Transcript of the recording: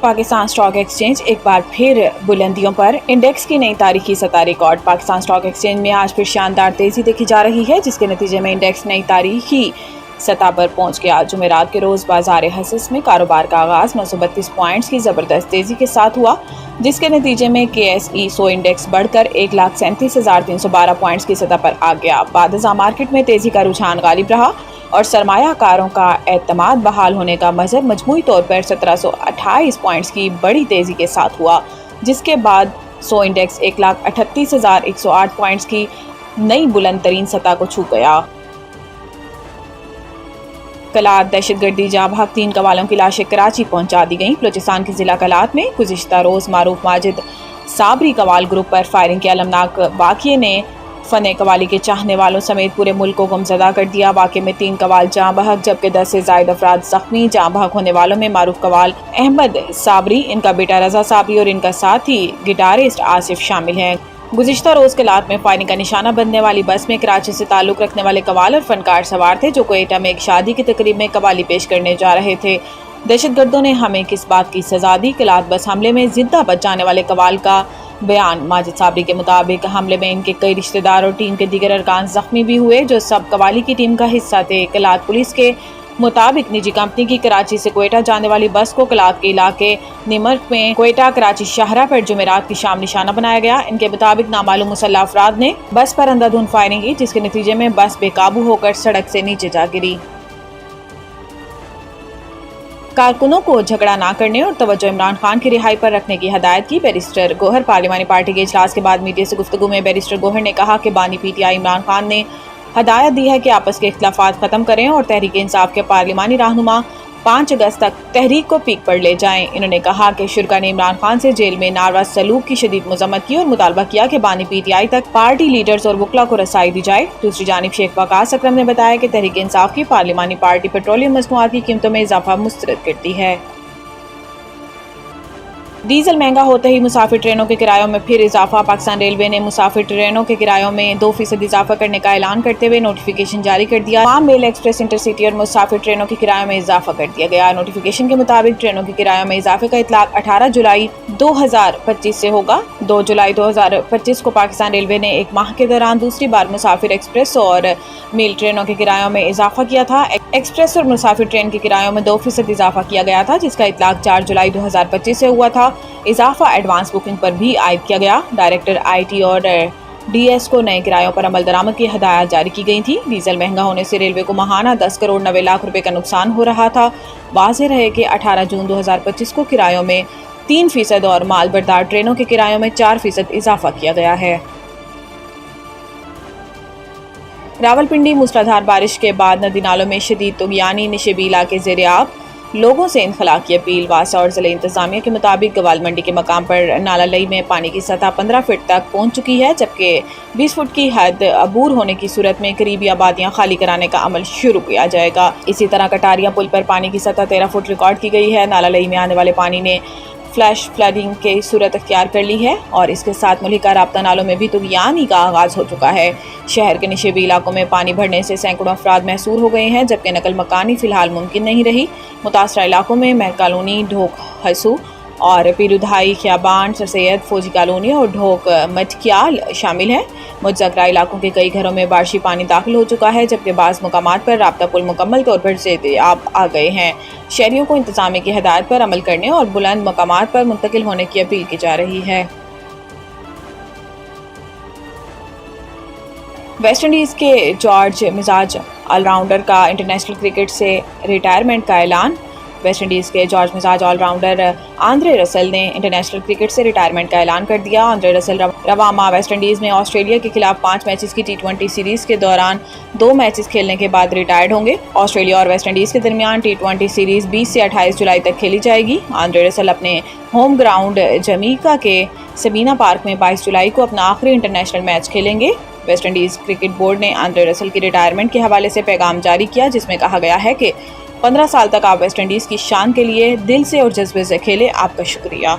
Pakistan stock exchange एक बार फिर बुलंदियों पर। इंडेक्स की नई तारीखी सतह रिकॉर्ड। पाकिस्तान स्टॉक एक्सचेंज में आज फिर शानदार तेजी देखी जा रही है, जिसके नतीजे में इंडेक्स नई तारीखी सतह पर पहुंच गया। जुमेरात के रोज बाजार हसस में कारोबार का आगाज 932 पॉइंट्स की जबरदस्त तेजी के साथ हुआ, जिसके नतीजे में KSE 100 इंडेक्स बढ़कर 1,37,312 पॉइंट्स की सतह पर आ गया। बादशाह मार्केट में तेजी का रुझान गालिब रहा और सरमायाकारों का एतमाद बहाल होने का मजहब मजमूई तौर पर 1728 पॉइंट्स की बड़ी तेजी के साथ हुआ, जिसके बाद 100 इंडेक्स 1,38,108 पॉइंट्स की नई बुलंद तरीन सतह को छू गया। कलात दहशतगर्दी जहाँ भाग 3 कवालों की लाशें कराची पहुंचा दी गईं। बलूचिस्तान के जिला कलात में गुज़िश्ता रोज़ मारूफ माजिद साबरी कवाल ग्रुप पर फायरिंग के अलमनाक वाक़ये ने फ़ने कवाली के चाहने वालों समेत पूरे मुल्क को गमज़दा कर दिया। वाक़ये में 3 कवाल जाँ बहक जबकि 10 से ज़ायद अफराद ज़ख्मी। जाँ बहक होने वालों में मारूफ कवाल अहमद साबरी, इनका बेटा रज़ा साबरी और इनका साथी गिटारिस्ट आसिफ शामिल हैं। गुज़िश्ता रोज़ कलात में फायरिंग का निशाना बनने वाली बस में कराची से ताल्लुक़ रखने वाले कवाल और फनकार सवार थे, जो क्वेटा में एक शादी की तकरीब में कवाली पेश करने जा रहे थे। दहशतगर्दों ने हमें किस बात की सजा दी। कलात बस हमले में जिंदा बच जाने वाले कवाल का बयान। माजिद साबरी के मुताबिक हमले में इनके कई रिश्तेदार और टीम के दीगर अरकान जख्मी भी हुए, जो सब कवाली की टीम का हिस्सा थे। कलात पुलिस के मुताबिक निजी कंपनी की कराची से क्वेटा जाने वाली बस को कलात के इलाके निमर्क में क्वेटा कराची शाहरा पर जुमेरात की शाम निशाना बनाया गया। इनके मुताबिक नामालूम मुसल्लह अफराद ने बस पर अंधाधुंध फायरिंग की, जिसके नतीजे में बस बेकाबू होकर सड़क से नीचे जा गिरी। कारकुनों को झगड़ा न करने और तवज्जो इमरान खान की रिहाई पर रखने की हदायत की बैरिस्टर गोहर। पार्लिमानी पार्टी के इजलास के बाद मीडिया से गुफ्तगू में बैरिस्टर गोहर ने कहा कि बानी PTI इमरान खान ने हदायत दी है कि आपस के इख्तिलाफात खत्म करें और तहरीक इंसाफ के पार्लिमानी रहनुमा 5 अगस्त तक तहरीक को पीक पर ले जाएं। इन्होंने कहा कि शुरा ने इमरान खान से जेल में नारवा सलूक की शदीद मजम्मत की और मुतालबा किया कि बानी PTI तक पार्टी लीडर्स और वकला को रसाई दी जाए। दूसरी जानिब शेख वकास अकरम ने बताया कि तहरीक इंसाफ की पार्लिमानी पार्टी पेट्रोलियम मसनूआत की कीमतों में इजाफा मुस्तरद करती है। डीजल महंगा होते ही मुसाफिर ट्रेनों के किरायों में फिर इजाफा। पाकिस्तान रेलवे ने मुसाफिर ट्रेनों के किरायों में 2% इजाफा करने का ऐलान करते हुए नोटिफिकेशन जारी कर दिया। तमाम मेल एक्सप्रेस, इंटरसिटी और मुसाफिर ट्रेनों के किरायों में इजाफा कर दिया गया। नोटिफिकेशन के मुताबिक ट्रेनों के किरायों में इजाफे का इतलाक 18 जुलाई 2025 से होगा। 2 जुलाई 2025 को पाकिस्तान रेलवे ने एक माह के दौरान दूसरी बार मुसाफिर एक्सप्रेस और मेल ट्रेनों के किरायों में इजाफा किया था। एक्सप्रेस और मुसाफिर ट्रेन के किरायों में 2% इजाफा किया गया था, जिसका इतलाक 4 जुलाई 2025 से हुआ था। इजाफा एडवांस बुकिंग पर भी आयद किया गया। डायरेक्टर IT और DS को नए किरायों पर अमल दरामद की हदायत जारी की गई थी। डीजल महंगा होने से रेलवे को माहाना 10 करोड़ 90 लाख रुपए का नुकसान हो रहा था। वाज़ेह रहे कि 18 जून 2025 को किरायों में 3% और माल बरदार ट्रेनों के किरायों में 4% इजाफा किया गया है। रावलपिंडी मूसलाधार बारिश के बाद नदी नालों में शदीद तुग़यानी, निशेबी इलाके ज़ेर-ए-आब। लोगों से इनखला की अपील। वासा और ज़िला इंतज़ामिया के मुताबिक गवाल मंडी के मकाम पर नाला लई में पानी की सतह 15 फीट तक पहुंच चुकी है, जबकि 20 फुट की हद अबूर होने की सूरत में करीबी आबादियां खाली कराने का अमल शुरू किया जाएगा। इसी तरह कटारिया पुल पर पानी की सतह 13 फुट रिकॉर्ड की गई है। नाला लई में आने वाले पानी ने फ्लैश फ्लडिंग की सूरत अख्तियार कर ली है और इसके साथ मुल्हिका राब्ता नालों में भी तुग़यानी का आगाज़ हो चुका है। शहर के निशेबी इलाकों में पानी भरने से सैकड़ों अफराद महसूर हो गए हैं, जबकि नकल मकानी फ़िलहाल मुमकिन नहीं रही। मुतासरा इलाकों में महर कॉलोनी, ढोक हसू और पीरुधाई खियाबान, सर सैयद फौजी कॉलोनी और ढोक मटकियाल शामिल हैं। मुजक्रा इलाकों के कई घरों में बारिशी पानी दाखिल हो चुका है, जबकि बाज़ मुकामात पर राब्ता पुल मुकम्मल तौर पर ज़ेर-ए-आब आ गए हैं। शहरियों को इंतज़ामिया की हिदायत पर अमल करने और बुलंद मकामात पर मुंतकिल होने की अपील की जा रही है। वेस्ट इंडीज़ के जॉर्ज मिजाज ऑलराउंडर का इंटरनेशनल क्रिकेट से रिटायरमेंट का ऐलान। वेस्ट इंडीज़ के जॉर्ज मिजाज ऑलराउंडर आंद्रे रसल ने इंटरनेशनल क्रिकेट से रिटायरमेंट का ऐलान कर दिया। आंद्रे रसल रवा माह वेस्ट इंडीज़ में ऑस्ट्रेलिया के खिलाफ 5 मैचेस की T20 सीरीज़ के दौरान 2 मैचेस खेलने के बाद रिटायर्ड होंगे। ऑस्ट्रेलिया और वेस्ट इंडीज़ के दरमियान T20 सीरीज़ 20 से 28 जुलाई तक खेली जाएगी। आंद्रे रसल अपने होम ग्राउंड जमीका के सबीना पार्क में 22 जुलाई को अपना आखिरी इंटरनेशनल मैच खेलेंगे। वेस्ट इंडीज़ क्रिकेट बोर्ड ने आंद्रे रसल की रिटायरमेंट के हवाले से पैगाम जारी किया, जिसमें कहा गया है कि 15 साल तक आप वेस्ट इंडीज़ की शान के लिए दिल से और जज्बे से खेले। आपका शुक्रिया।